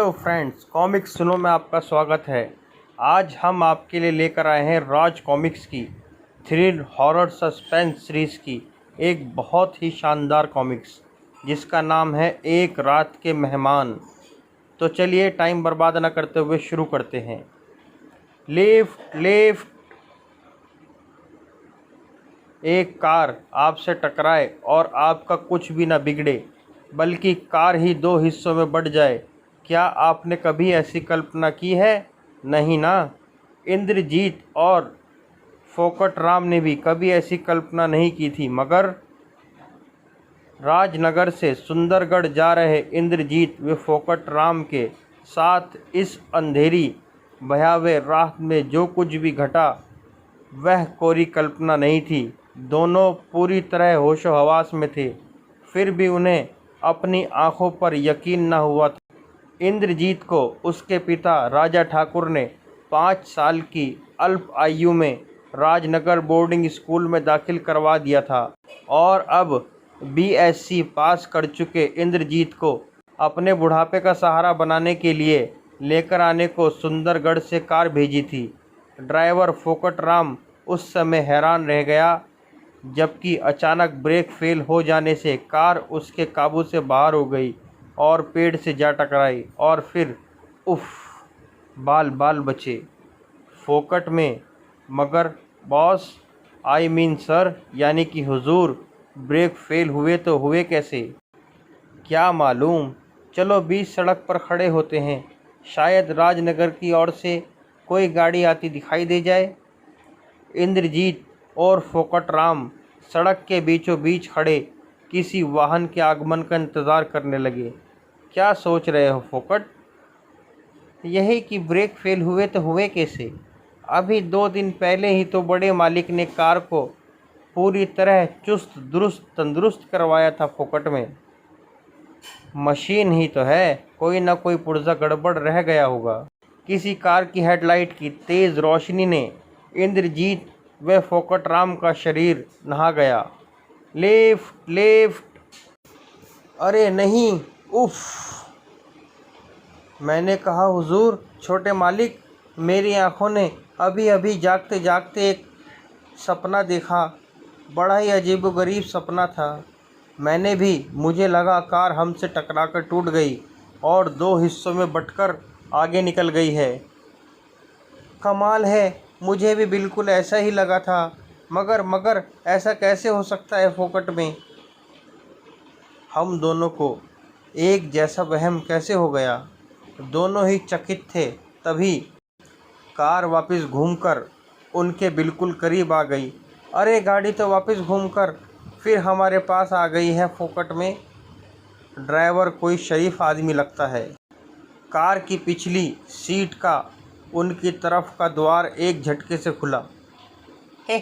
Hello friends, comics सुनो में आपका स्वागत है। आज हम आपके लिए लेकर आए हैं राज कॉमिक्स की थ्रिल हॉरर सस्पेंस सीरीज़ की एक बहुत ही शानदार कॉमिक्स जिसका नाम है एक रात के मेहमान। तो चलिए टाइम बर्बाद न करते हुए शुरू करते हैं। Lift lift. एक कार आपसे टकराए और आपका कुछ भी न बिगड़े, बल्कि कार ही दो हिस्सों में बट जाए। क्या आपने कभी ऐसी कल्पना की है? नहीं ना। इंद्रजीत और फोकट राम ने भी कभी ऐसी कल्पना नहीं की थी, मगर राजनगर से सुंदरगढ़ जा रहे इंद्रजीत व फोकट राम के साथ इस अंधेरी भयावह रात में जो कुछ भी घटा वह कोरी कल्पना नहीं थी। दोनों पूरी तरह होशो हवास में थे, फिर भी उन्हें अपनी आंखों पर यकीन न हुआ था। इंद्रजीत को उसके पिता राजा ठाकुर ने 5 साल की अल्प आयु में राजनगर बोर्डिंग स्कूल में दाखिल करवा दिया था और अब बीएससी पास कर चुके इंद्रजीत को अपने बुढ़ापे का सहारा बनाने के लिए लेकर आने को सुंदरगढ़ से कार भेजी थी। ड्राइवर फोकट राम उस समय हैरान रह गया, जबकि अचानक ब्रेक फेल हो जाने से कार उसके काबू से बाहर हो गई और पेड़ से जा टकराई और फिर उफ, बाल बाल बचे फोकट में। मगर बॉस, आई मीन सर, यानी कि हुजूर, ब्रेक फेल हुए तो हुए कैसे? क्या मालूम। चलो बीच सड़क पर खड़े होते हैं, शायद राजनगर की ओर से कोई गाड़ी आती दिखाई दे जाए। इंद्रजीत और फोकट राम सड़क के बीचों बीच खड़े किसी वाहन के आगमन का इंतज़ार करने लगे। क्या सोच रहे हो फोकट? यही कि ब्रेक फेल हुए तो हुए कैसे? अभी 2 दिन पहले ही तो बड़े मालिक ने कार को पूरी तरह चुस्त दुरुस्त तंदुरुस्त करवाया था। फोकट में मशीन ही तो है, कोई ना कोई पुर्जा गड़बड़ रह गया होगा। किसी कार की हेडलाइट की तेज़ रोशनी ने इंद्रजीत व फोकट राम का शरीर नहा गया। Lift lift. अरे नहीं, उफ। मैंने कहा हुजूर, छोटे मालिक, मेरी आंखों ने अभी अभी जागते जागते एक सपना देखा। बड़ा ही अजीबोगरीब सपना था। मैंने भी, मुझे लगा कार हमसे टकराकर टूट गई और 2 हिस्सों में बंटकर आगे निकल गई है। कमाल है, मुझे भी बिल्कुल ऐसा ही लगा था। मगर ऐसा कैसे हो सकता है फोकट में? हम दोनों को एक जैसा वहम कैसे हो गया? दोनों ही चकित थे। तभी कार वापस घूमकर उनके बिल्कुल करीब आ गई। अरे, गाड़ी तो वापस घूमकर फिर हमारे पास आ गई है फोकट में। ड्राइवर कोई शरीफ आदमी लगता है। कार की पिछली सीट का उनकी तरफ का द्वार एक झटके से खुला। हे,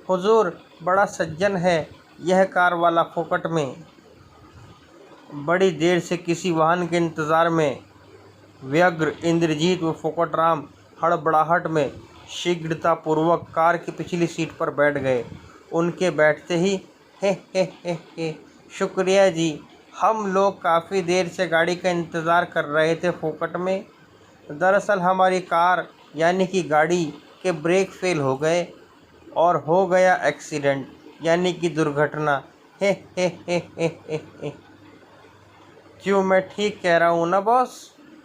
हुजूर, बड़ा सज्जन है यह कार वाला। फोकट में बड़ी देर से किसी वाहन के इंतज़ार में व्यग्र इंद्रजीत व फोकट राम हड़बड़ाहट में शीघ्रतापूर्वक कार की पिछली सीट पर बैठ गए। उनके बैठते ही हे, शुक्रिया जी, हम लोग काफ़ी देर से गाड़ी का इंतज़ार कर रहे थे फोकट में। दरअसल हमारी कार यानी कि गाड़ी के ब्रेक फेल हो गए और हो गया एक्सीडेंट, यानी कि दुर्घटना। हे। क्यों, मैं ठीक कह रहा हूँ ना बॉस?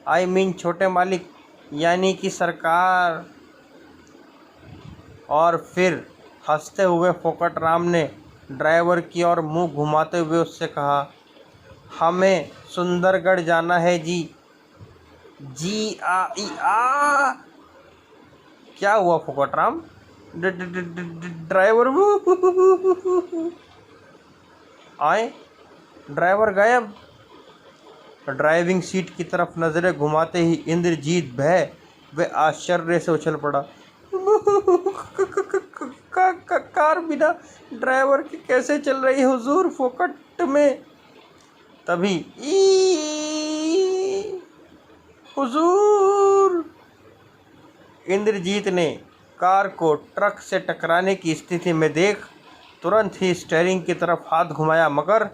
आई मीन छोटे मालिक, यानी कि सरकार। और फिर हंसते हुए फोकट राम ने ड्राइवर की ओर मुंह घुमाते हुए उससे कहा, हमें सुंदरगढ़ जाना है जी। जी आ। क्या हुआ फोकट राम? ड्राइवर आए, ड्राइवर गायब। ड्राइविंग सीट की तरफ नजरें घुमाते ही इंद्रजीत भय व आश्चर्य से उछल पड़ा। कार बिना ड्राइवर के कैसे चल रही है हुजूर फोकट में? तभी हुजूर, इंद्रजीत ने कार को ट्रक से टकराने की स्थिति में देख तुरंत ही स्टीयरिंग की तरफ हाथ घुमाया, मगर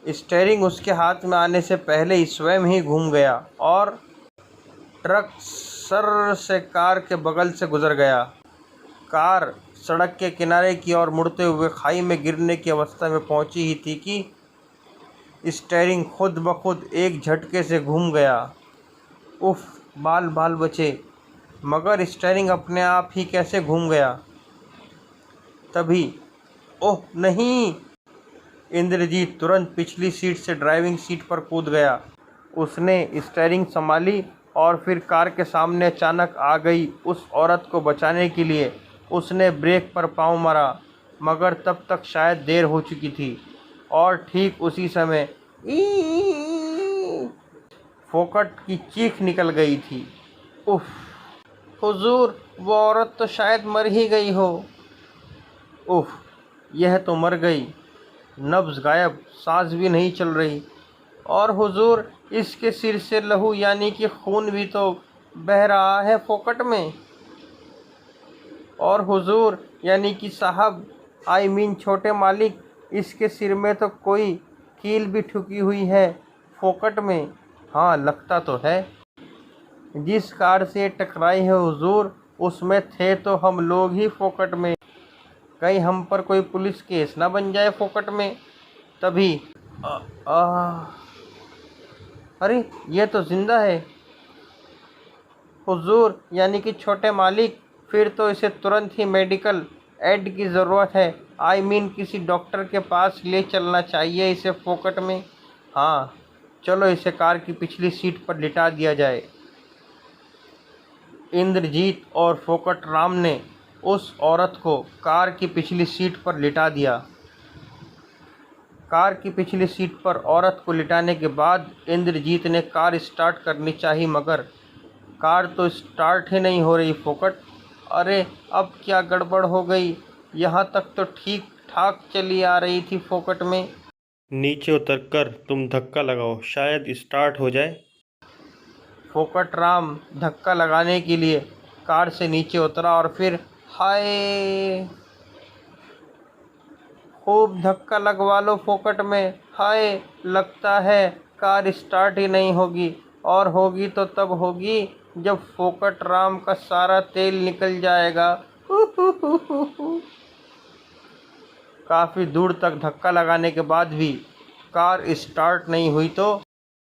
स्टीयरिंग उसके हाथ में आने से पहले ही स्वयं ही घूम गया और ट्रक सर से कार के बगल से गुजर गया। कार सड़क के किनारे की ओर मुड़ते हुए खाई में गिरने की अवस्था में पहुंची ही थी कि स्टीयरिंग खुद ब खुद एक झटके से घूम गया। उफ, बाल बाल बचे, मगर स्टीयरिंग अपने आप ही कैसे घूम गया। तभी ओह नहीं! इंद्रजीत तुरंत पिछली सीट से ड्राइविंग सीट पर कूद गया। उसने स्टीयरिंग संभाली और फिर कार के सामने अचानक आ गई उस औरत को बचाने के लिए उसने ब्रेक पर पाँव मारा, मगर तब तक शायद देर हो चुकी थी। और ठीक उसी समय ई फोकट की चीख निकल गई थी। उफ, हुजूर, वो औरत तो शायद मर ही गई हो। उफ, यह तो मर गई, नब्ज गायब, सांस भी नहीं चल रही। और हुजूर, इसके सिर से लहू यानी कि खून भी तो बह रहा है फोकट में। और हुजूर, यानी कि साहब, आई मीन छोटे मालिक, इसके सिर में तो कोई कील भी ठुकी हुई है फोकट में। हाँ, लगता तो है। जिस कार से टकराई है हुजूर, उसमें थे तो हम लोग ही फोकट में। कहीं हम पर कोई पुलिस केस ना बन जाए फोकट में। तभी अरे, ये तो जिंदा है। हुजूर, यानी कि छोटे मालिक, फिर तो इसे तुरंत ही मेडिकल एड की ज़रूरत है। आई मीन किसी डॉक्टर के पास ले चलना चाहिए इसे फोकट में। हाँ, चलो इसे कार की पिछली सीट पर लिटा दिया जाए। इंद्रजीत और फोकट राम ने उस औरत को कार की पिछली सीट पर लिटा दिया। कार की पिछली सीट पर औरत को लिटाने के बाद इंद्रजीत ने कार स्टार्ट करनी चाहिए, मगर कार तो स्टार्ट ही नहीं हो रही फोकट। अरे, अब क्या गड़बड़ हो गई? यहाँ तक तो ठीक ठाक चली आ रही थी फोकट में। नीचे उतरकर तुम धक्का लगाओ, शायद स्टार्ट हो जाए। फोकट राम धक्का लगाने के लिए कार से नीचे उतरा और फिर हाय, खूब धक्का लगवा लो फोकट में। हाय, लगता है कार स्टार्ट ही नहीं होगी, और होगी तो तब होगी जब फोकट राम का सारा तेल निकल जाएगा। काफ़ी दूर तक धक्का लगाने के बाद भी कार स्टार्ट नहीं हुई तो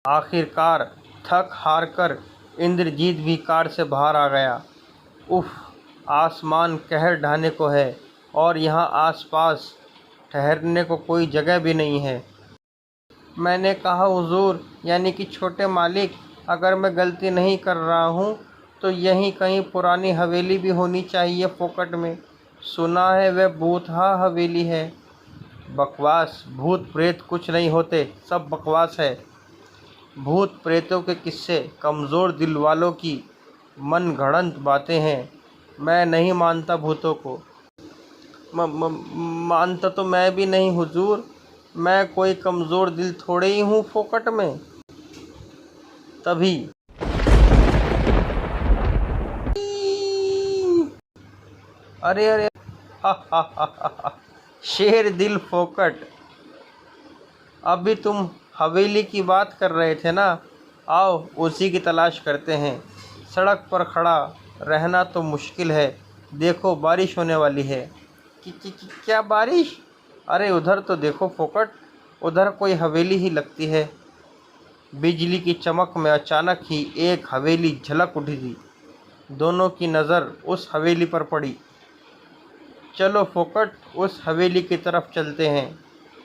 आखिरकार थक हार कर इंद्रजीत भी कार से बाहर आ गया। उफ, आसमान कहर ढाने को है और यहाँ आसपास ठहरने को कोई जगह भी नहीं है। मैंने कहा हुजूर, यानी कि छोटे मालिक, अगर मैं गलती नहीं कर रहा हूँ तो यहीं कहीं पुरानी हवेली भी होनी चाहिए फोकट में। सुना है वह भूतहा हवेली है। बकवास, भूत प्रेत कुछ नहीं होते, सब बकवास है। भूत प्रेतों के किस्से कमज़ोर दिल वालों की मन गढ़ंत बातें हैं। मैं नहीं मानता भूतों को। मानता तो मैं भी नहीं हुजूर, मैं कोई कमज़ोर दिल थोड़े ही हूँ फोकट में। तभी अरे अरे, हा हा हा हा, शेर दिल फोकट, अभी तुम हवेली की बात कर रहे थे ना? आओ उसी की तलाश करते हैं। सड़क पर खड़ा रहना तो मुश्किल है, देखो बारिश होने वाली है। क्या बारिश? अरे उधर तो देखो फोकट, उधर कोई हवेली ही लगती है। बिजली की चमक में अचानक ही एक हवेली झलक उठी थी। दोनों की नज़र उस हवेली पर पड़ी। चलो फोकट, उस हवेली की तरफ चलते हैं।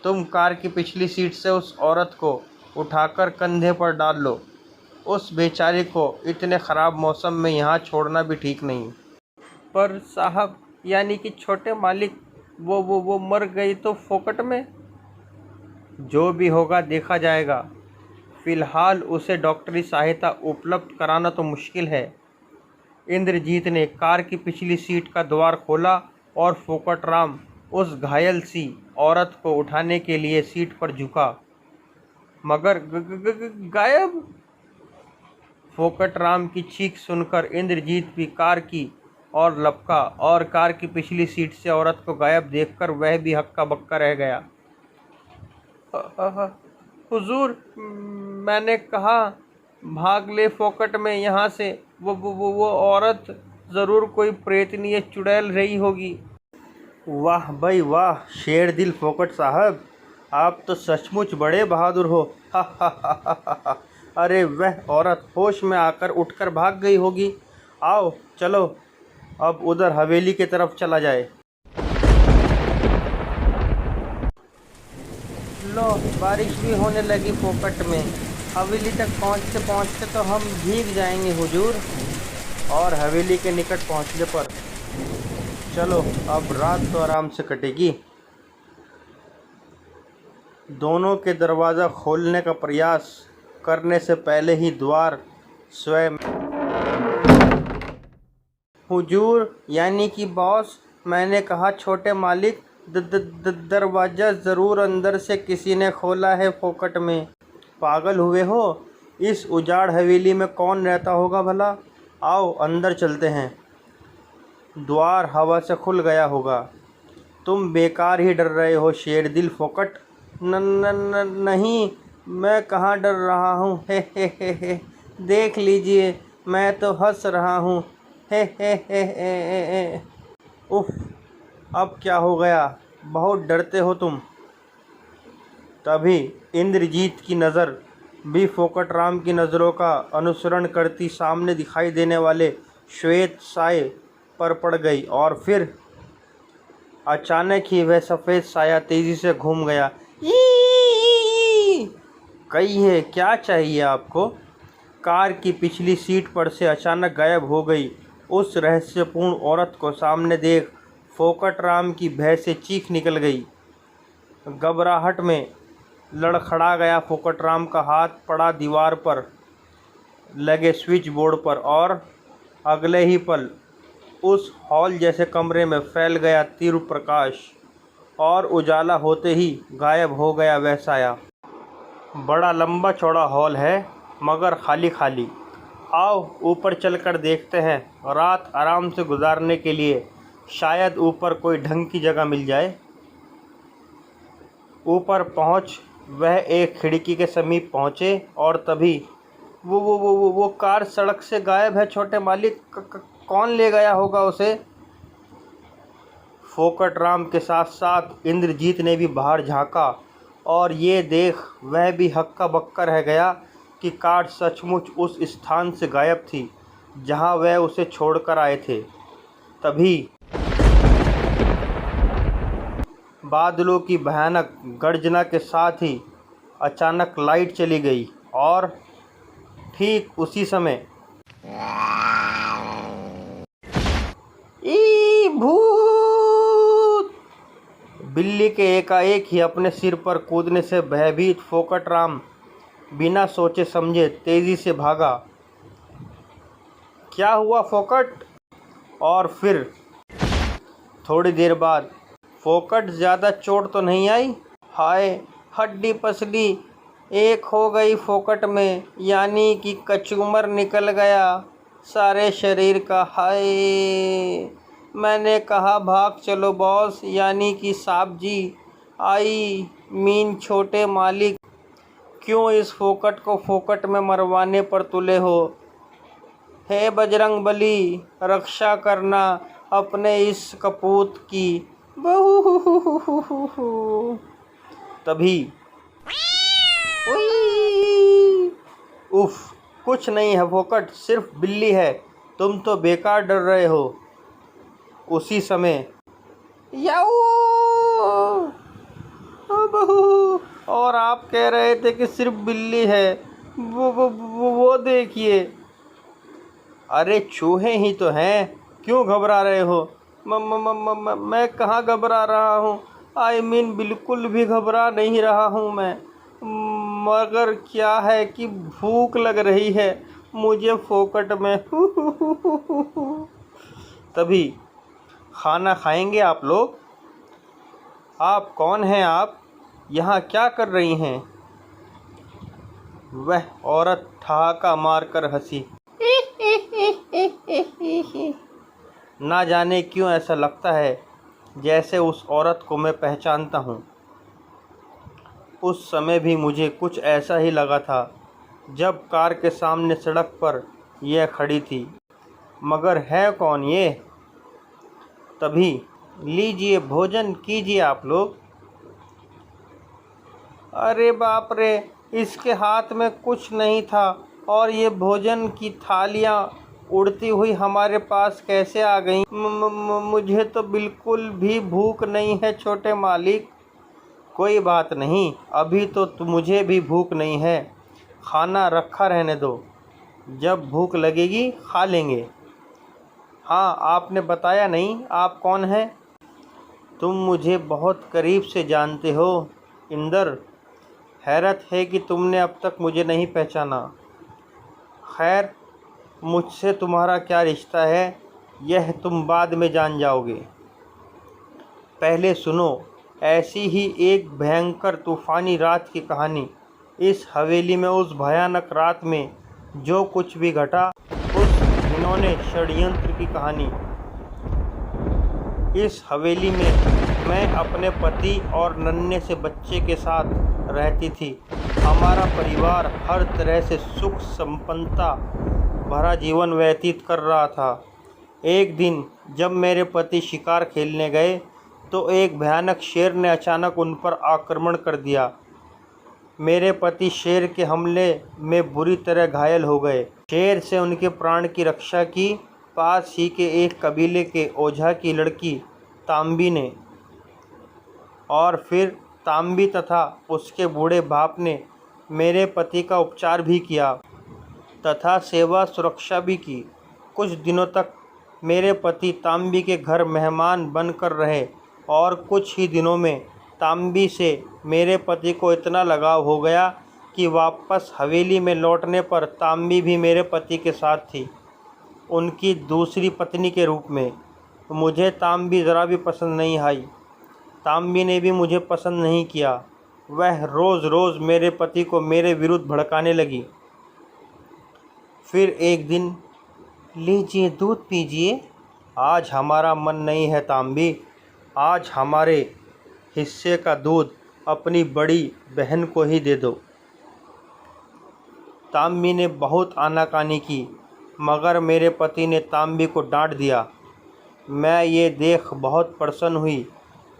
तुम कार की पिछली सीट से उस औरत को उठाकर कंधे पर डाल लो। उस बेचारी को इतने ख़राब मौसम में यहाँ छोड़ना भी ठीक नहीं। पर साहब, यानी कि छोटे मालिक, वो मर गई तो फोकट में? जो भी होगा देखा जाएगा। फ़िलहाल उसे डॉक्टरी सहायता उपलब्ध कराना तो मुश्किल है। इंद्रजीत ने कार की पिछली सीट का द्वार खोला और फोकट राम उस घायल सी औरत को उठाने के लिए सीट पर झुका, मगर गायब। फोकट राम की चीख सुनकर इंद्रजीत भी कार की और लपका, और कार की पिछली सीट से औरत को गायब देखकर वह भी हक्का बक्का रह गया। हुजूर, मैंने कहा भाग ले फोकट में यहाँ से। वो औरत ज़रूर कोई प्रेतनी या चुड़ैल रही होगी। वाह भाई वाह, शेर दिल फोकट साहब, आप तो सचमुच बड़े बहादुर हो। हा हा हा हा हा हा। अरे वह औरत होश में आकर उठकर भाग गई होगी। आओ चलो अब उधर हवेली की तरफ चला जाए। लो, बारिश भी होने लगी फोकट में। हवेली तक पहुँचते पहुँचते तो हम भीग जाएंगे हुजूर। और हवेली के निकट पहुँचने पर चलो अब रात तो आराम से कटेगी। दोनों के दरवाज़ा खोलने का प्रयास करने से पहले ही द्वार स्वयं। हुजूर, यानी कि बॉस, मैंने कहा छोटे मालिक, दरवाज़ा ज़रूर अंदर से किसी ने खोला है फोकट में। पागल हुए हो? इस उजाड़ हवेली में कौन रहता होगा भला? आओ अंदर चलते हैं। द्वार हवा से खुल गया होगा। तुम बेकार ही डर रहे हो शेर दिल फोकट। नहीं, मैं कहाँ डर रहा हूँ। हे। देख लीजिए, मैं तो हंस रहा हूँ। हे। उफ, अब क्या हो गया? बहुत डरते हो तुम। तभी इंद्रजीत की नज़र भी फोकट राम की नज़रों का अनुसरण करती सामने दिखाई देने वाले श्वेत साये पर पड़ गई और फिर अचानक ही वह सफ़ेद साया तेज़ी से घूम गया। कहिए, क्या चाहिए आपको? कार की पिछली सीट पर से अचानक गायब हो गई उस रहस्यपूर्ण औरत को सामने देख फोकट राम की भय से चीख निकल गई। घबराहट में लड़खड़ा गया फोकट राम का हाथ पड़ा दीवार पर लगे स्विच बोर्ड पर और अगले ही पल उस हॉल जैसे कमरे में फैल गया तीव्र प्रकाश और उजाला होते ही गायब हो गया वह साया। बड़ा लंबा चौड़ा हॉल है मगर खाली खाली। आओ ऊपर चलकर देखते हैं। रात आराम से गुजारने के लिए शायद ऊपर कोई ढंग की जगह मिल जाए। ऊपर पहुंच वह एक खिड़की के समीप पहुंचे और तभी वो कार सड़क से गायब है छोटे मालिक। कौन ले गया होगा उसे? फोकट राम के साथ साथ इंद्रजीत ने भी बाहर झांका और ये देख वह भी हक्का बक्का रह गया कि कार सचमुच उस स्थान से गायब थी जहां वह उसे छोड़कर आए थे। तभी बादलों की भयानक गर्जना के साथ ही अचानक लाइट चली गई और ठीक उसी समय ई भूत! बिल्ली के एकाएक ही अपने सिर पर कूदने से भयभीत फोकट राम बिना सोचे समझे तेजी से भागा। क्या हुआ फोकट? और फिर थोड़ी देर बाद फोकट, ज़्यादा चोट तो नहीं आई? हाय, हड्डी पसली एक हो गई फोकट में, यानी कि कचूमर निकल गया सारे शरीर का। हाय, मैंने कहा भाग चलो बॉस, यानी कि साहब जी, आई मीन छोटे मालिक, क्यों इस फोकट को फोकट में मरवाने पर तुले हो? हे बजरंग बली, रक्षा करना अपने इस कपूत की। बहू। तभी उफ, कुछ नहीं है फोकट, सिर्फ बिल्ली है, तुम तो बेकार डर रहे हो। उसी समय याऊ, बहू, और आप कह रहे थे कि सिर्फ बिल्ली है। वो देखिए। अरे चूहे ही तो हैं, क्यों घबरा रहे हो? मैं कहाँ घबरा रहा हूँ? आई मीन बिल्कुल भी घबरा नहीं रहा हूँ मैं, मगर क्या है कि भूख लग रही है मुझे फोकट में। तभी खाना खाएंगे आप लोग? आप कौन हैं? आप यहाँ क्या कर रही हैं? वह औरत ठहाका मारकर हंसी। ना जाने क्यों ऐसा लगता है जैसे उस औरत को मैं पहचानता हूँ। उस समय भी मुझे कुछ ऐसा ही लगा था जब कार के सामने सड़क पर यह खड़ी थी। मगर है कौन ये? तभी, लीजिए भोजन कीजिए आप लोग। अरे बाप रे, इसके हाथ में कुछ नहीं था और ये भोजन की थालियाँ उड़ती हुई हमारे पास कैसे आ गईं? मुझे तो बिल्कुल भी भूख नहीं है छोटे मालिक। कोई बात नहीं, अभी तो मुझे भी भूख नहीं है। खाना रखा रहने दो, जब भूख लगेगी खा लेंगे। हाँ, आपने बताया नहीं आप कौन हैं? तुम मुझे बहुत करीब से जानते हो इंदर। हैरत है कि तुमने अब तक मुझे नहीं पहचाना। खैर, मुझसे तुम्हारा क्या रिश्ता है यह तुम बाद में जान जाओगे। पहले सुनो ऐसी ही एक भयंकर तूफ़ानी रात की कहानी। इस हवेली में उस भयानक रात में जो कुछ भी घटा, उस घिनौने षड्यंत्र की कहानी। इस हवेली में मैं अपने पति और नन्हे से बच्चे के साथ रहती थी। हमारा परिवार हर तरह से सुख संपन्नता भरा जीवन व्यतीत कर रहा था। एक दिन जब मेरे पति शिकार खेलने गए तो एक भयानक शेर ने अचानक उन पर आक्रमण कर दिया। मेरे पति शेर के हमले में बुरी तरह घायल हो गए। शेर से उनके प्राण की रक्षा की पास ही के एक कबीले के ओझा की लड़की तांबी ने, और फिर तांबी तथा उसके बूढ़े बाप ने मेरे पति का उपचार भी किया तथा सेवा सुरक्षा भी की। कुछ दिनों तक मेरे पति तांबी के घर मेहमान बनकर रहे और कुछ ही दिनों में तांबी से मेरे पति को इतना लगाव हो गया कि वापस हवेली में लौटने पर तांबी भी मेरे पति के साथ थी, उनकी दूसरी पत्नी के रूप में। मुझे तांबी ज़रा भी पसंद नहीं आई। तांबी ने भी मुझे पसंद नहीं किया। वह रोज़ रोज़ मेरे पति को मेरे विरुद्ध भड़काने लगी। फिर एक दिन, लीजिए दूध पीजिए। आज हमारा मन नहीं है तांबी, आज हमारे हिस्से का दूध अपनी बड़ी बहन को ही दे दो। तांबी ने बहुत आनाकानी की, मगर मेरे पति ने तांबी को डांट दिया। मैं ये देख बहुत प्रसन्न हुई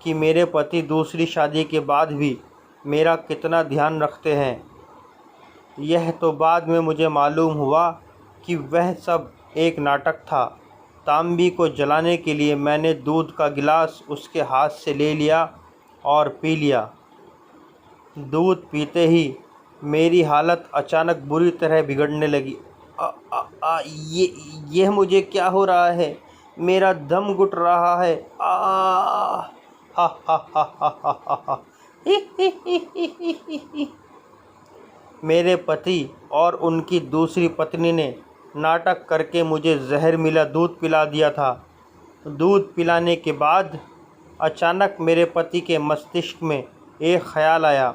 कि मेरे पति दूसरी शादी के बाद भी मेरा कितना ध्यान रखते हैं। यह तो बाद में मुझे मालूम हुआ कि वह सब एक नाटक था। तांबी को जलाने के लिए मैंने दूध का गिलास उसके हाथ से ले लिया और पी लिया। दूध पीते ही मेरी हालत अचानक बुरी तरह बिगड़ने लगी। ये मुझे क्या हो रहा है? मेरा दम घुट रहा है। हा हा हा हा हा हा हा। मेरे पति और उनकी दूसरी पत्नी ने नाटक करके मुझे जहर मिला दूध पिला दिया था। दूध पिलाने के बाद अचानक मेरे पति के मस्तिष्क में एक ख्याल आया,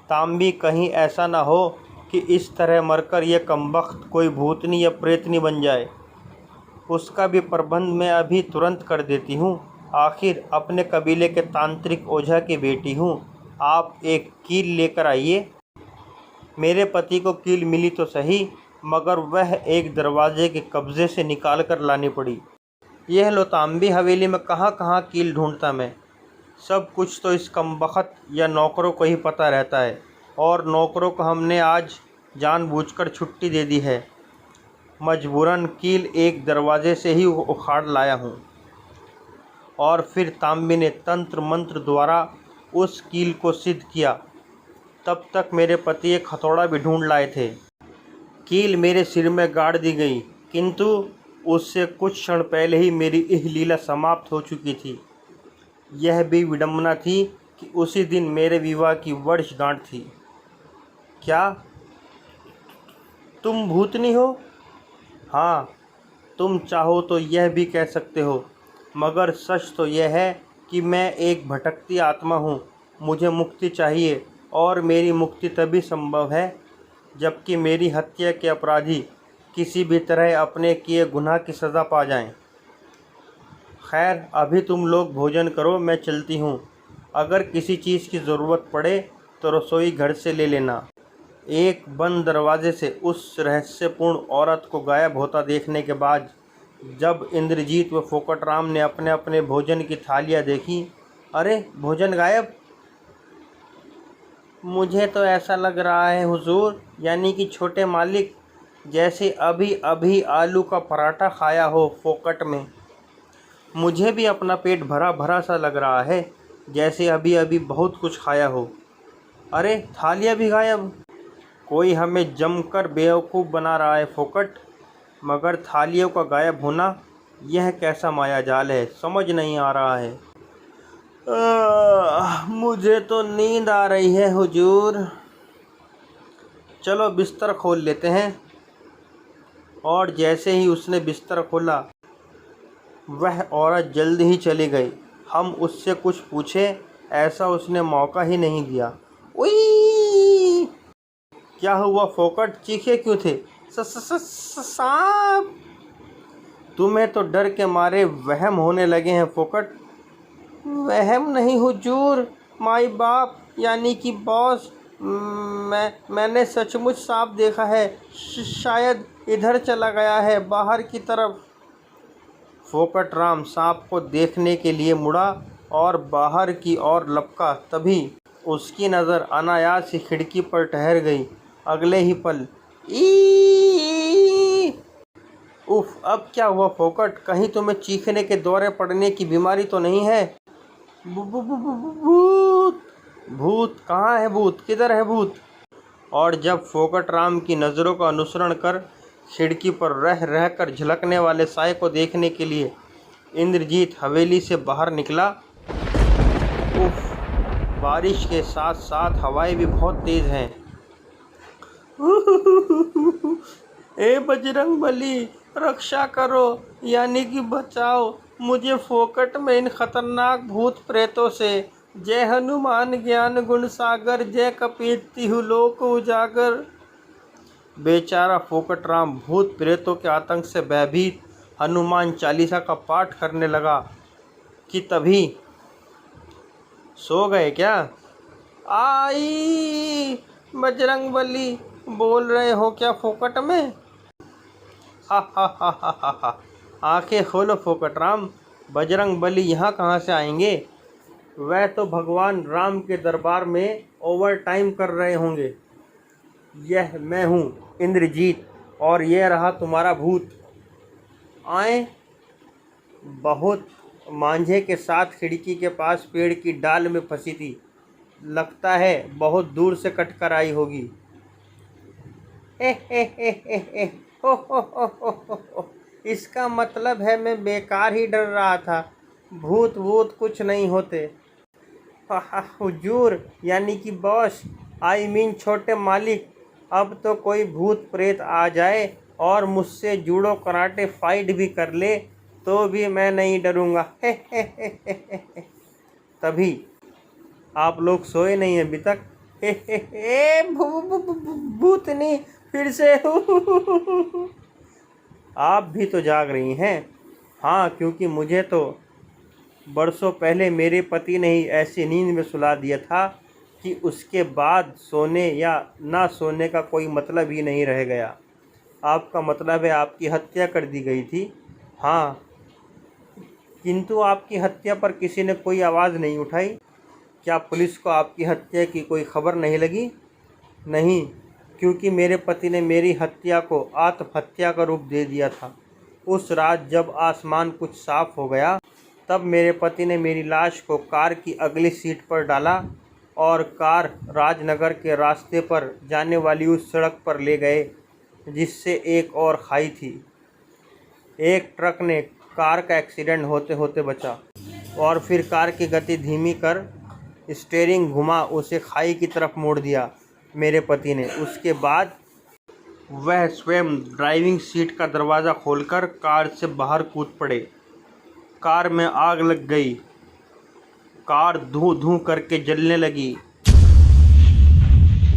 तांबी कहीं ऐसा ना हो कि इस तरह मरकर यह कमबख्त कोई भूतनी या प्रेतनी बन जाए। उसका भी प्रबंध मैं अभी तुरंत कर देती हूँ। आखिर अपने कबीले के तांत्रिक ओझा की बेटी हूँ। आप एक कील लेकर आइए। मेरे पति को कील मिली तो सही, मगर वह एक दरवाजे के कब्जे से निकाल कर लानी पड़ी। यह लो तांबी, हवेली में कहाँ कहाँ कील ढूंढता मैं। सब कुछ तो इस कमबख्त या नौकरों को ही पता रहता है, और नौकरों को हमने आज जानबूझकर छुट्टी दे दी है। मजबूरन कील एक दरवाजे से ही उखाड़ लाया हूँ। और फिर तांबी ने तंत्र मंत्र द्वारा उस कील को सिद्ध किया। तब तक मेरे पति एक हथौड़ा भी ढूंढ लाए थे। कील मेरे सिर में गाड़ दी गई, किंतु उससे कुछ क्षण पहले ही मेरी यह लीला समाप्त हो चुकी थी। यह भी विडंबना थी कि उसी दिन मेरे विवाह की वर्षगांठ थी। क्या तुम भूतनी हो? हाँ, तुम चाहो तो यह भी कह सकते हो, मगर सच तो यह है कि मैं एक भटकती आत्मा हूँ। मुझे मुक्ति चाहिए, और मेरी मुक्ति तभी संभव है जबकि मेरी हत्या के अपराधी किसी भी तरह अपने किए गुनाह की सज़ा पा जाएं। खैर, अभी तुम लोग भोजन करो, मैं चलती हूँ। अगर किसी चीज़ की ज़रूरत पड़े तो रसोई घर से ले लेना। एक बंद दरवाजे से उस रहस्यपूर्ण औरत को गायब होता देखने के बाद जब इंद्रजीत व फोकटराम ने अपने अपने भोजन की थालियां देखी, अरे भोजन गायब। मुझे तो ऐसा लग रहा है हुजूर, यानी कि छोटे मालिक, जैसे अभी अभी आलू का पराठा खाया हो फोकट में। मुझे भी अपना पेट भरा भरा सा लग रहा है, जैसे अभी अभी बहुत कुछ खाया हो। अरे थालियां भी गायब। कोई हमें जमकर बेवकूफ़ बना रहा है फोकट। मगर थालियों का गायब होना, यह कैसा मायाजाल है, समझ नहीं आ रहा है। मुझे तो नींद आ रही है हुजूर। चलो बिस्तर खोल लेते हैं। और जैसे ही उसने बिस्तर खोला, वह औरत जल्दी ही चली गई। हम उससे कुछ पूछे, ऐसा उसने मौका ही नहीं दिया। उई! क्या हुआ फोकट, चीखे क्यों थे? सांप! तुम्हें तो डर के मारे वहम होने लगे हैं फोकट। वहम नहीं हुजूर, माई बाप यानी कि बॉस, मैंने सचमुच सांप देखा है। शायद इधर चला गया है, बाहर की तरफ। फोकटराम सांप को देखने के लिए मुड़ा और बाहर की ओर लपका। तभी उसकी नज़र अनायास ही खिड़की पर ठहर गई। अगले ही पल ई! उफ, अब क्या हुआ फोकट? कहीं तुम्हें चीखने के दौरे पड़ने की बीमारी तो नहीं है? भूत! भूत कहाँ है? भूत किधर है? भूत! और जब फोकटराम की नज़रों का अनुसरण कर खिड़की पर रह रह कर झलकने वाले साए को देखने के लिए इंद्रजीत हवेली से बाहर निकला। उफ, बारिश के साथ साथ हवाएं भी बहुत तेज़ हैं। ए बजरंगबली, रक्षा करो, यानी कि बचाओ मुझे फोकट में इन खतरनाक भूत प्रेतों से। जय हनुमान ज्ञान गुण सागर, जय कपीत तिहु लोक उजागर। बेचारा फोकटराम भूत प्रेतों के आतंक से भयभीत हनुमान चालीसा का पाठ करने लगा कि तभी सो गए क्या? आई बजरंगबली, बोल रहे हो क्या फोकट में? हा हा हा हा हा हा। आंखें खोलो फोकटराम, बजरंगबली यहाँ कहाँ से आएंगे? वह तो भगवान राम के दरबार में ओवर टाइम कर रहे होंगे। यह मैं हूँ इंद्रजीत, और यह रहा तुम्हारा भूत। आए। बहुत मांझे के साथ खिड़की के पास पेड़ की डाल में फंसी थी। लगता है बहुत दूर से कट कर आई होगी। हे हो हो। इसका मतलब है मैं बेकार ही डर रहा था। भूत भूत कुछ नहीं होते। हुजूर यानी कि बॉस, आई मीन छोटे मालिक, अब तो कोई भूत प्रेत आ जाए और मुझसे जूडो कराटे फाइट भी कर ले तो भी मैं नहीं डरूंगा। तभी आप लोग सोए नहीं अभी तक? भूतनी फिर से। आप भी तो जाग रही हैं। हाँ, क्योंकि मुझे तो बरसों पहले मेरे पति ने ही ऐसी नींद में सुला दिया था कि उसके बाद सोने या ना सोने का कोई मतलब ही नहीं रह गया। आपका मतलब है आपकी हत्या कर दी गई थी? हाँ, किंतु आपकी हत्या पर किसी ने कोई आवाज़ नहीं उठाई। क्या पुलिस को आपकी हत्या की कोई खबर नहीं लगी? नहीं, क्योंकि मेरे पति ने मेरी हत्या को आत्महत्या का रूप दे दिया था। उस रात जब आसमान कुछ साफ हो गया, तब मेरे पति ने मेरी लाश को कार की अगली सीट पर डाला और कार राजनगर के रास्ते पर जाने वाली उस सड़क पर ले गए जिससे एक और खाई थी। एक ट्रक ने कार का एक्सीडेंट होते होते बचा और फिर कार की गति धीमी कर स्टीयरिंग घुमा उसे खाई की तरफ मोड़ दिया मेरे पति ने। उसके बाद वह स्वयं ड्राइविंग सीट का दरवाज़ा खोलकर कार से बाहर कूद पड़े। कार में आग लग गई। कार धूं धूं करके जलने लगी।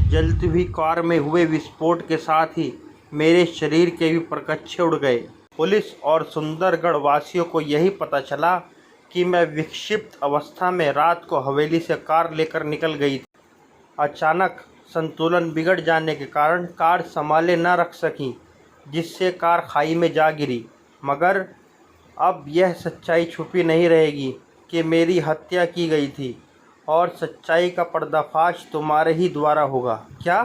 जलती हुई कार में हुए विस्फोट के साथ ही मेरे शरीर के भी परकच्चे उड़ गए। पुलिस और सुंदरगढ़ वासियों को यही पता चला कि मैं विक्षिप्त अवस्था में रात को हवेली से कार लेकर निकल गई थी। अचानक संतुलन बिगड़ जाने के कारण कार संभाले न रख सकी, जिससे कार खाई में जा गिरी। मगर अब यह सच्चाई छुपी नहीं रहेगी कि मेरी हत्या की गई थी, और सच्चाई का पर्दाफाश तुम्हारे ही द्वारा होगा। क्या?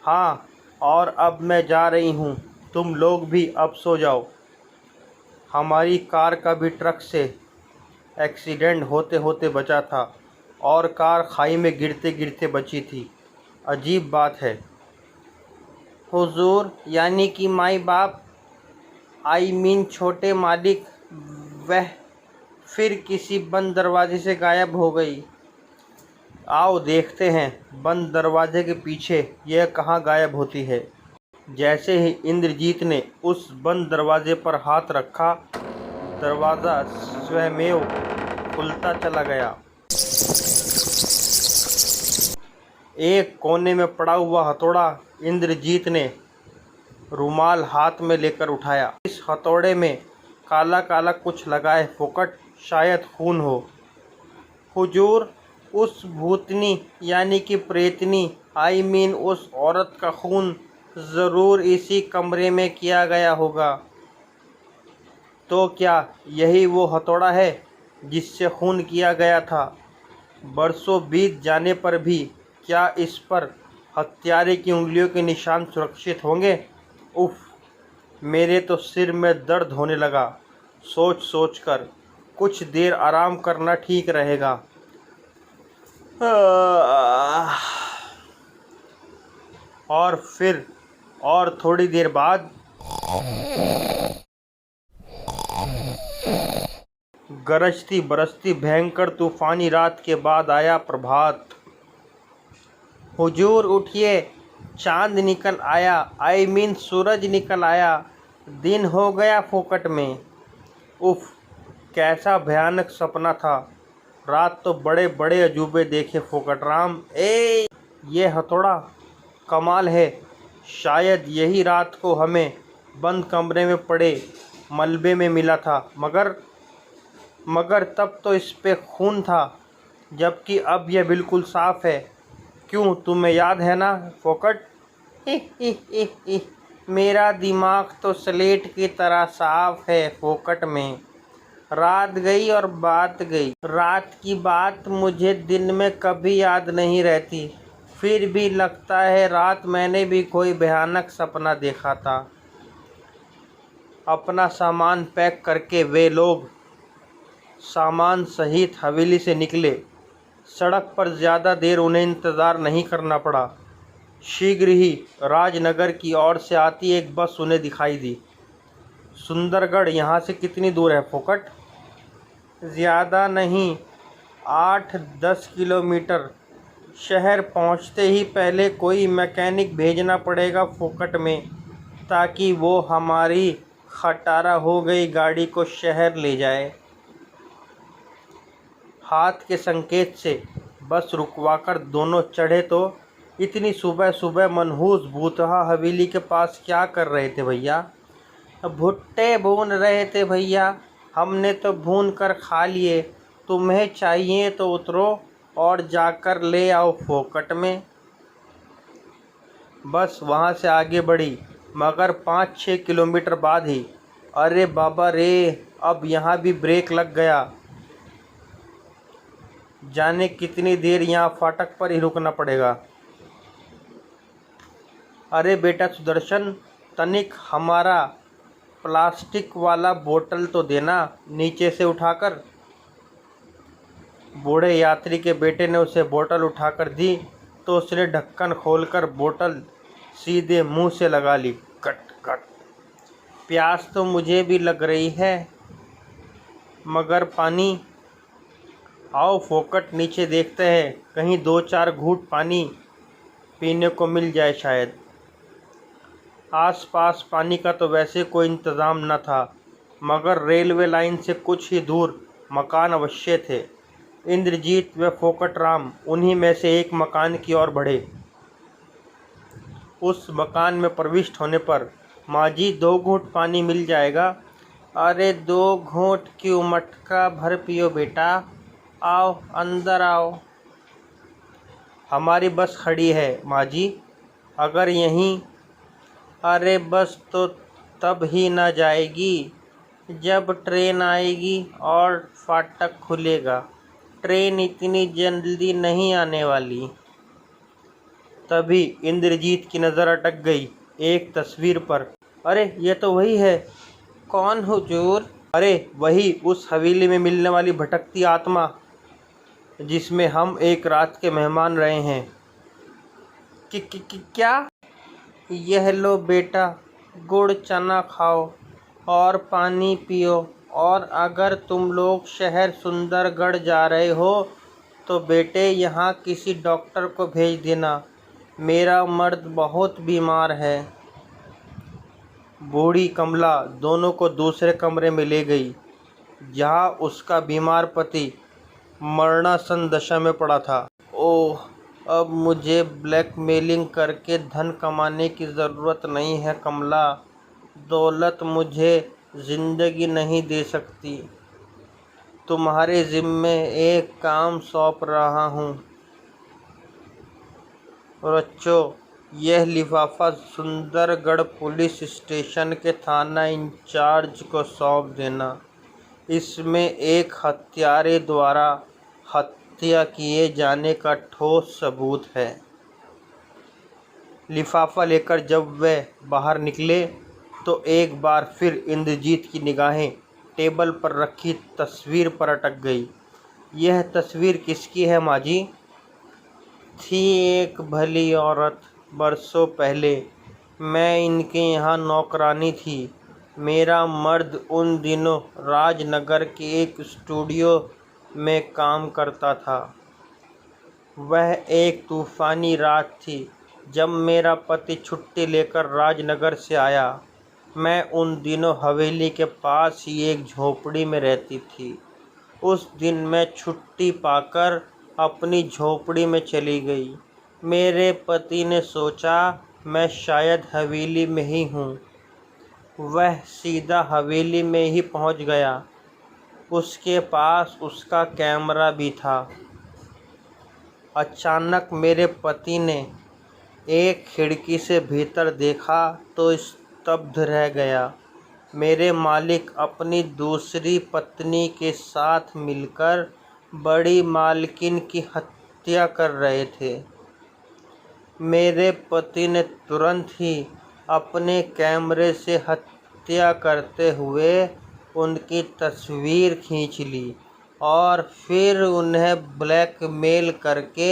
हाँ, और अब मैं जा रही हूँ, तुम लोग भी अब सो जाओ। हमारी कार का भी ट्रक से एक्सीडेंट होते होते बचा था, और कार खाई में गिरते गिरते बची थी। अजीब बात है। हुजूर, यानी कि माई बाप, आई मीन छोटे मालिक, वह फिर किसी बंद दरवाजे से गायब हो गई। आओ देखते हैं बंद दरवाजे के पीछे यह कहाँ गायब होती है। जैसे ही इंद्रजीत ने उस बंद दरवाजे पर हाथ रखा, दरवाज़ा स्वयमेव खुलता चला गया। एक कोने में पड़ा हुआ हथौड़ा इंद्रजीत ने रुमाल हाथ में लेकर उठाया। इस हथौड़े में काला काला कुछ लगा है फोकट, शायद खून हो। हुजूर, उस भूतनी यानी कि प्रेतनी, आई मीन उस औरत का खून ज़रूर इसी कमरे में किया गया होगा। तो क्या यही वो हथौड़ा है जिससे खून किया गया था? बरसों बीत जाने पर भी क्या इस पर हत्यारे की उंगलियों के निशान सुरक्षित होंगे? उफ, मेरे तो सिर में दर्द होने लगा। सोच सोच कर कुछ देर आराम करना ठीक रहेगा। और फिर और थोड़ी देर बाद गरजती बरसती भयंकर तूफानी रात के बाद आया प्रभात। हुजूर उठिए, चांद निकल आया, आई मीन सूरज निकल आया, दिन हो गया फोकट में। उफ, कैसा भयानक सपना था। रात तो बड़े बड़े अजूबे देखे फोकट राम। ये हथौड़ा कमाल है। शायद यही रात को हमें बंद कमरे में पड़े मलबे में मिला था, मगर तब तो इस पे खून था, जबकि अब यह बिल्कुल साफ़ है। क्यों, तुम्हें याद है ना फोकट? मेरा दिमाग तो स्लेट की तरह साफ है फोकट में। रात गई और बात गई। रात की बात मुझे दिन में कभी याद नहीं रहती, फिर भी लगता है रात मैंने भी कोई भयानक सपना देखा था। अपना सामान पैक करके वे लोग सामान सहित हवेली से निकले। सड़क पर ज़्यादा देर उन्हें इंतज़ार नहीं करना पड़ा। शीघ्र ही राजनगर की ओर से आती एक बस उन्हें दिखाई दी। सुंदरगढ़ यहाँ से कितनी दूर है फोकट? ज़्यादा नहीं, 8-10 किलोमीटर। शहर पहुँचते ही पहले कोई मैकेनिक भेजना पड़ेगा फोकट में, ताकि वो हमारी खटारा हो गई गाड़ी को शहर ले जाए। हाथ के संकेत से बस रुकवाकर दोनों चढ़े। तो इतनी सुबह सुबह मनहूस भूतहा हवेली के पास क्या कर रहे थे भैया? भुट्टे भून रहे थे भैया, हमने तो भून कर खा लिए। तुम्हें चाहिए तो उतरो और जाकर ले आओ फोकट में। बस वहाँ से आगे बढ़ी, मगर 5-6 किलोमीटर बाद ही अरे बाबा रे, अब यहाँ भी ब्रेक लग गया। जाने कितनी देर यहाँ फाटक पर ही रुकना पड़ेगा। अरे बेटा सुदर्शन, तनिक हमारा प्लास्टिक वाला बोतल तो देना, नीचे से उठाकर। बूढ़े यात्री के बेटे ने उसे बोतल उठाकर दी तो उसने ढक्कन खोलकर बोतल सीधे मुंह से लगा ली। Cut cut. प्यास तो मुझे भी लग रही है, मगर पानी। आओ फोकट, नीचे देखते हैं, कहीं 2-4 घूंट पानी पीने को मिल जाए शायद। आसपास पानी का तो वैसे कोई इंतज़ाम न था, मगर रेलवे लाइन से कुछ ही दूर मकान अवश्य थे। इंद्रजीत व फोकट राम उन्हीं में से एक मकान की ओर बढ़े। उस मकान में प्रविष्ट होने पर, माँ जी 2 घूंट पानी मिल जाएगा? अरे 2 घूंट क्यों, मटका भर पियो बेटा। आओ अंदर आओ। हमारी बस खड़ी है माँ जी, अगर यहीं। अरे बस तो तब ही ना जाएगी जब ट्रेन आएगी और फाटक खुलेगा। ट्रेन इतनी जल्दी नहीं आने वाली। तभी इंद्रजीत की नज़र अटक गई एक तस्वीर पर। अरे ये तो वही है। कौन हुजूर? अरे वही, उस हवेली में मिलने वाली भटकती आत्मा जिसमें हम एक रात के मेहमान रहे हैं। क्या? यह लो बेटा, गुड़ चना खाओ और पानी पियो। और अगर तुम लोग शहर सुंदरगढ़ जा रहे हो तो बेटे यहाँ किसी डॉक्टर को भेज देना। मेरा मर्द बहुत बीमार है। बूढ़ी कमला दोनों को दूसरे कमरे में ले गई जहाँ उसका बीमार पति मरणासन दशा में पड़ा था। ओह, अब मुझे ब्लैकमेलिंग करके धन कमाने की ज़रूरत नहीं है कमला। दौलत मुझे ज़िंदगी नहीं दे सकती। तुम्हारे ज़िम्मे एक काम सौंप रहा हूँ। बच्चों, यह लिफाफा सुंदरगढ़ पुलिस स्टेशन के थाना इंचार्ज को सौंप देना। इसमें एक हत्यारे द्वारा हत्या किए जाने का ठोस सबूत है। लिफाफा लेकर जब वे बाहर निकले तो एक बार फिर इंद्रजीत की निगाहें टेबल पर रखी तस्वीर पर अटक गई। यह तस्वीर किसकी है माँ जी? थी एक भली औरत, बरसों पहले मैं इनके यहाँ नौकरानी थी। मेरा मर्द उन दिनों राजनगर के एक स्टूडियो में काम करता था। वह एक तूफ़ानी रात थी जब मेरा पति छुट्टी लेकर राजनगर से आया। मैं उन दिनों हवेली के पास ही एक झोपड़ी में रहती थी। उस दिन मैं छुट्टी पाकर अपनी झोपड़ी में चली गई। मेरे पति ने सोचा मैं शायद हवेली में ही हूँ। वह सीधा हवेली में ही पहुँच गया। उसके पास उसका कैमरा भी था। अचानक मेरे पति ने एक खिड़की से भीतर देखा तो स्तब्ध रह गया। मेरे मालिक अपनी दूसरी पत्नी के साथ मिलकर बड़ी मालकिन की हत्या कर रहे थे। मेरे पति ने तुरंत ही अपने कैमरे से हत्या करते हुए उनकी तस्वीर खींच ली और फिर उन्हें ब्लैकमेल करके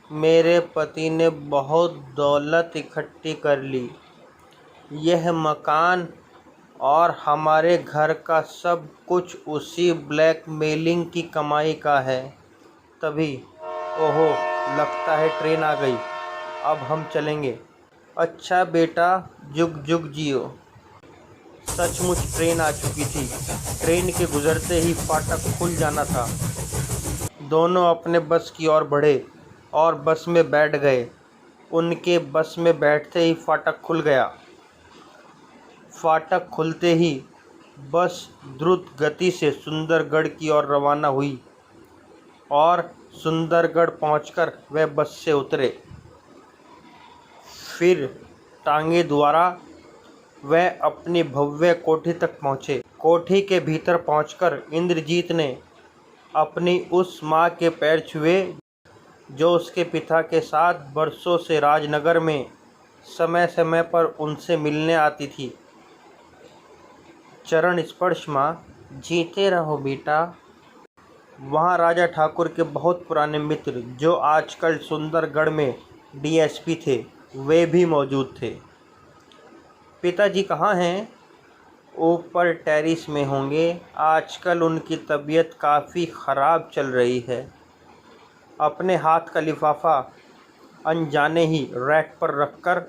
मेरे पति ने बहुत दौलत इकट्ठी कर ली। यह मकान और हमारे घर का सब कुछ उसी ब्लैकमेलिंग की कमाई का है। तभी ओहो, लगता है ट्रेन आ गई। अब हम चलेंगे। अच्छा बेटा, जुग जुग जियो। सचमुच ट्रेन आ चुकी थी। ट्रेन के गुजरते ही फाटक खुल जाना था। दोनों अपने बस की ओर बढ़े और बस में बैठ गए। उनके बस में बैठते ही फाटक खुल गया। फाटक खुलते ही बस द्रुत गति से सुंदरगढ़ की ओर रवाना हुई और सुंदरगढ़ पहुंचकर वे बस से उतरे। फिर टांगे द्वारा वह अपनी भव्य कोठी तक पहुँचे। कोठी के भीतर पहुंचकर इंद्रजीत ने अपनी उस माँ के पैर छुए जो उसके पिता के साथ बरसों से राजनगर में समय समय पर उनसे मिलने आती थी। चरण स्पर्श माँ। जीते रहो बेटा। वहाँ राजा ठाकुर के बहुत पुराने मित्र जो आजकल सुंदरगढ़ में डीएसपी थे, वे भी मौजूद थे। पिताजी कहाँ हैं? ऊपर टेरिस में होंगे। आजकल उनकी तबीयत काफ़ी ख़राब चल रही है। अपने हाथ का लिफाफा अनजाने ही रैक पर रखकर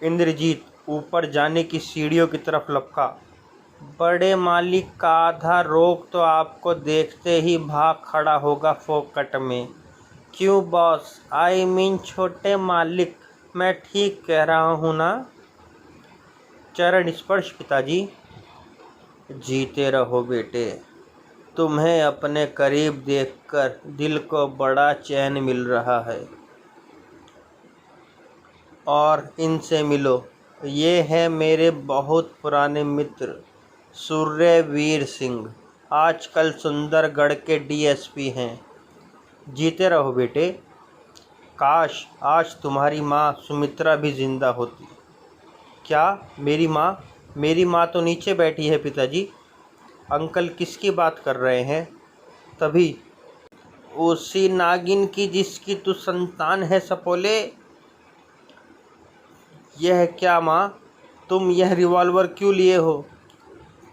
इंद्रजीत ऊपर जाने की सीढ़ियों की तरफ लपका। बड़े मालिक का आधा रोग तो आपको देखते ही भाग खड़ा होगा फोकट में। क्यों बॉस? आई मीन छोटे मालिक, मैं ठीक कह रहा हूँ ना? चरण स्पर्श पिताजी। जीते रहो बेटे। तुम्हें अपने करीब देखकर दिल को बड़ा चैन मिल रहा है। और इनसे मिलो। ये है मेरे बहुत पुराने मित्र सूर्यवीर सिंह, आजकल सुंदरगढ़ के डीएसपी हैं। जीते रहो बेटे। काश आज तुम्हारी माँ सुमित्रा भी जिंदा होती। क्या मेरी माँ? मेरी माँ तो नीचे बैठी है पिताजी। अंकल किसकी बात कर रहे हैं? तभी उसी नागिन की जिसकी तू संतान है सपोले। यह क्या माँ, तुम यह रिवॉल्वर क्यों लिए हो?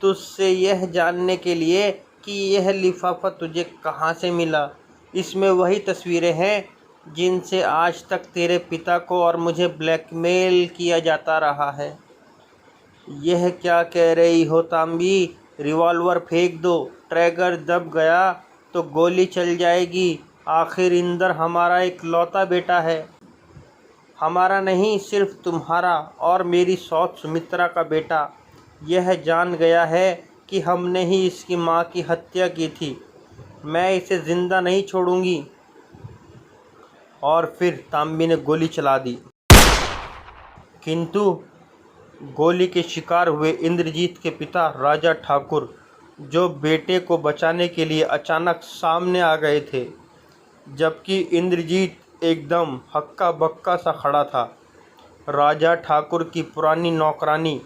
तुझसे यह जानने के लिए कि यह लिफाफा तुझे कहाँ से मिला। इसमें वही तस्वीरें हैं जिनसे आज तक तेरे पिता को और मुझे ब्लैकमेल किया जाता रहा है। यह क्या कह रही हो तांबी? रिवॉल्वर फेंक दो। ट्रैगर दब गया तो गोली चल जाएगी। आखिर इंदर हमारा इकलौता बेटा है। हमारा नहीं, सिर्फ तुम्हारा और मेरी सौत सुमित्रा का बेटा। यह जान गया है कि हमने ही इसकी माँ की हत्या की थी। मैं इसे ज़िंदा नहीं छोड़ूंगी। और फिर तांबी ने गोली चला दी। किंतु गोली के शिकार हुए इंद्रजीत के पिता राजा ठाकुर, जो बेटे को बचाने के लिए अचानक सामने आ गए थे, जबकि इंद्रजीत एकदम हक्का बक्का सा खड़ा था। राजा ठाकुर की पुरानी नौकरानी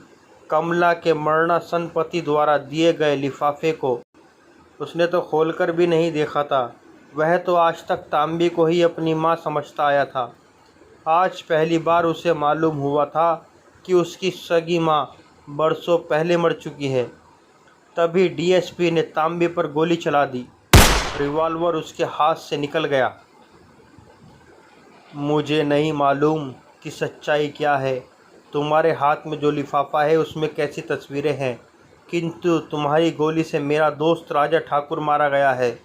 कमला के मरणासन पति द्वारा दिए गए लिफाफे को उसने तो खोलकर भी नहीं देखा था। वह तो आज तक तांबी को ही अपनी माँ समझता आया था। आज पहली बार उसे मालूम हुआ था कि उसकी सगी माँ बरसों पहले मर चुकी है। तभी डीएसपी ने तांबी पर गोली चला दी। रिवॉल्वर उसके हाथ से निकल गया। मुझे नहीं मालूम कि सच्चाई क्या है। तुम्हारे हाथ में जो लिफाफा है उसमें कैसी तस्वीरें हैं, किंतु तुम्हारी गोली से मेरा दोस्त राजा ठाकुर मारा गया है।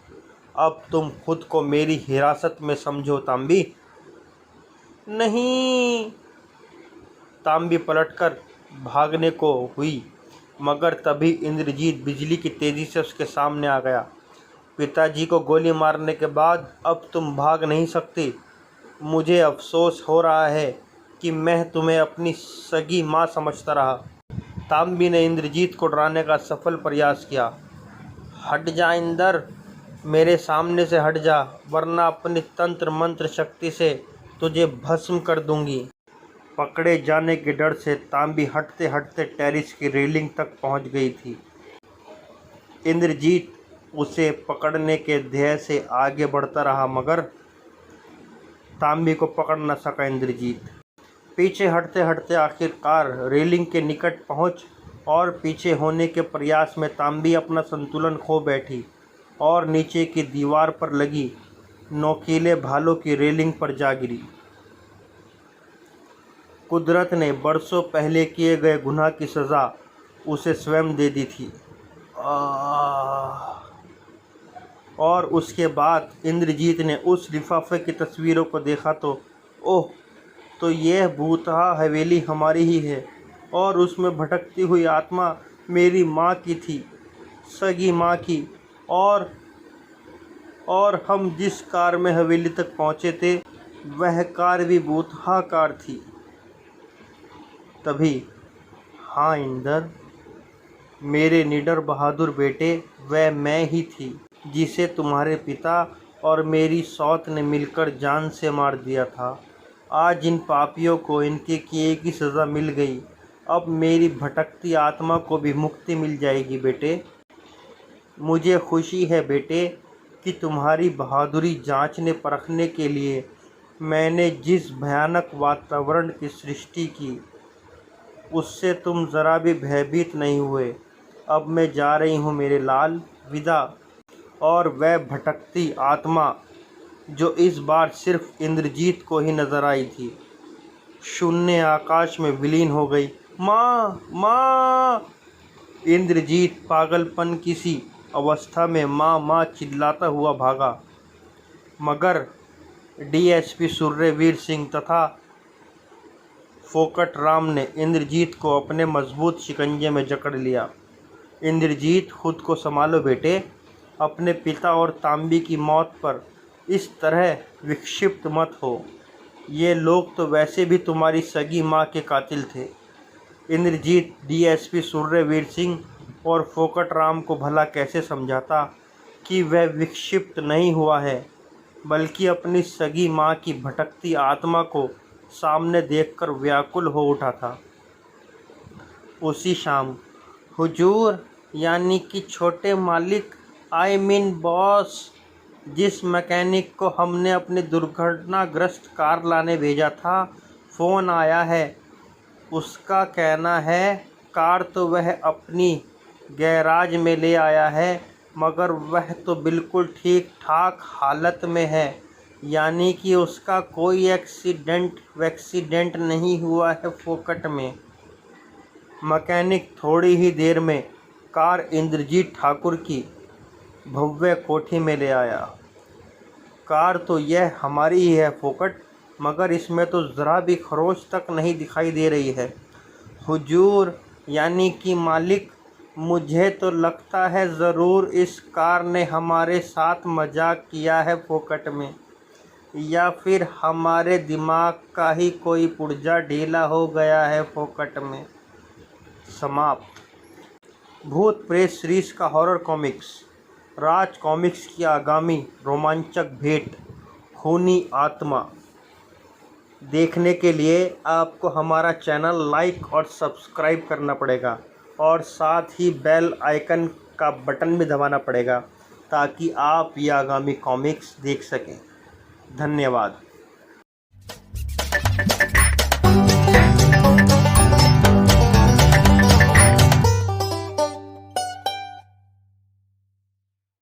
अब तुम खुद को मेरी हिरासत में समझो तांबी। नहीं। तांबी पलटकर भागने को हुई, मगर तभी इंद्रजीत बिजली की तेज़ी से उसके सामने आ गया। पिताजी को गोली मारने के बाद अब तुम भाग नहीं सकती। मुझे अफसोस हो रहा है कि मैं तुम्हें अपनी सगी माँ समझता रहा। तांबी ने इंद्रजीत को डराने का सफल प्रयास किया। हट जा इंदर, मेरे सामने से हट जा, वरना अपनी तंत्र मंत्र शक्ति से तुझे भस्म कर दूंगी। पकड़े जाने के डर से तांबी हटते हटते टेरिस की रेलिंग तक पहुंच गई थी। इंद्रजीत उसे पकड़ने के ध्येय से आगे बढ़ता रहा, मगर तांबी को पकड़ न सका। इंद्रजीत पीछे हटते हटते आखिरकार रेलिंग के निकट पहुंच और पीछे होने के प्रयास में तांबी अपना संतुलन खो बैठी और नीचे की दीवार पर लगी नोकीले भालों की रेलिंग पर जा गिरी। कुदरत ने बरसों पहले किए गए गुनाह की सज़ा उसे स्वयं दे दी थी। और उसके बाद इंद्रजीत ने उस लिफाफे की तस्वीरों को देखा तो ओह, तो यह भूतहा हवेली हमारी ही है और उसमें भटकती हुई आत्मा मेरी माँ की थी, सगी माँ की। और हम जिस कार में हवेली तक पहुँचे थे वह कार भी भूतहा कार थी। तभी हाँ इंदर, मेरे निडर बहादुर बेटे, वह मैं ही थी जिसे तुम्हारे पिता और मेरी सौत ने मिलकर जान से मार दिया था। आज इन पापियों को इनके किए की सज़ा मिल गई। अब मेरी भटकती आत्मा को भी मुक्ति मिल जाएगी बेटे। मुझे खुशी है बेटे कि तुम्हारी बहादुरी जांचने परखने के लिए मैंने जिस भयानक वातावरण की सृष्टि की उससे तुम ज़रा भी भयभीत नहीं हुए। अब मैं जा रही हूँ मेरे लाल, विदा। और वह भटकती आत्मा जो इस बार सिर्फ इंद्रजीत को ही नजर आई थी, शून्य आकाश में विलीन हो गई। माँ, माँ! इंद्रजीत पागलपन की सी अवस्था में माँ माँ चिल्लाता हुआ भागा, मगर डीएसपी सूर्यवीर सिंह तथा फोकट राम ने इंद्रजीत को अपने मजबूत शिकंजे में जकड़ लिया। इंद्रजीत, खुद को संभालो बेटे। अपने पिता और तांबी की मौत पर इस तरह विक्षिप्त मत हो। ये लोग तो वैसे भी तुम्हारी सगी माँ के कातिल थे। इंद्रजीत डीएसपी सूर्यवीर सिंह और फोकट राम को भला कैसे समझाता कि वह विक्षिप्त नहीं हुआ है, बल्कि अपनी सगी माँ की भटकती आत्मा को सामने देखकर व्याकुल हो उठा था। उसी शाम हुजूर यानी कि छोटे मालिक आई मीन बॉस, जिस मैकेनिक को हमने अपनी दुर्घटनाग्रस्त कार लाने भेजा था, फ़ोन आया है। उसका कहना है कार तो वह अपनी गैराज में ले आया है, मगर वह तो बिल्कुल ठीक ठाक हालत में है, यानी कि उसका कोई एक्सीडेंट नहीं हुआ है फोकट में। मैकेनिक थोड़ी ही देर में कार इंद्रजीत ठाकुर की भव्य कोठी में ले आया। कार तो यह हमारी ही है फोकट, मगर इसमें तो ज़रा भी खरोच तक नहीं दिखाई दे रही है। हुजूर यानी कि मालिक, मुझे तो लगता है ज़रूर इस कार ने हमारे साथ मजाक किया है फोकट में, या फिर हमारे दिमाग का ही कोई पुर्जा ढीला हो गया है फोकट में। समाप्त। भूत प्रेत सीरीज का हॉरर कॉमिक्स राज कॉमिक्स की आगामी रोमांचक भेंट खूनी आत्मा देखने के लिए आपको हमारा चैनल लाइक और सब्सक्राइब करना पड़ेगा, और साथ ही बेल आइकन का बटन भी दबाना पड़ेगा ताकि आप ये आगामी कॉमिक्स देख सकें। धन्यवाद।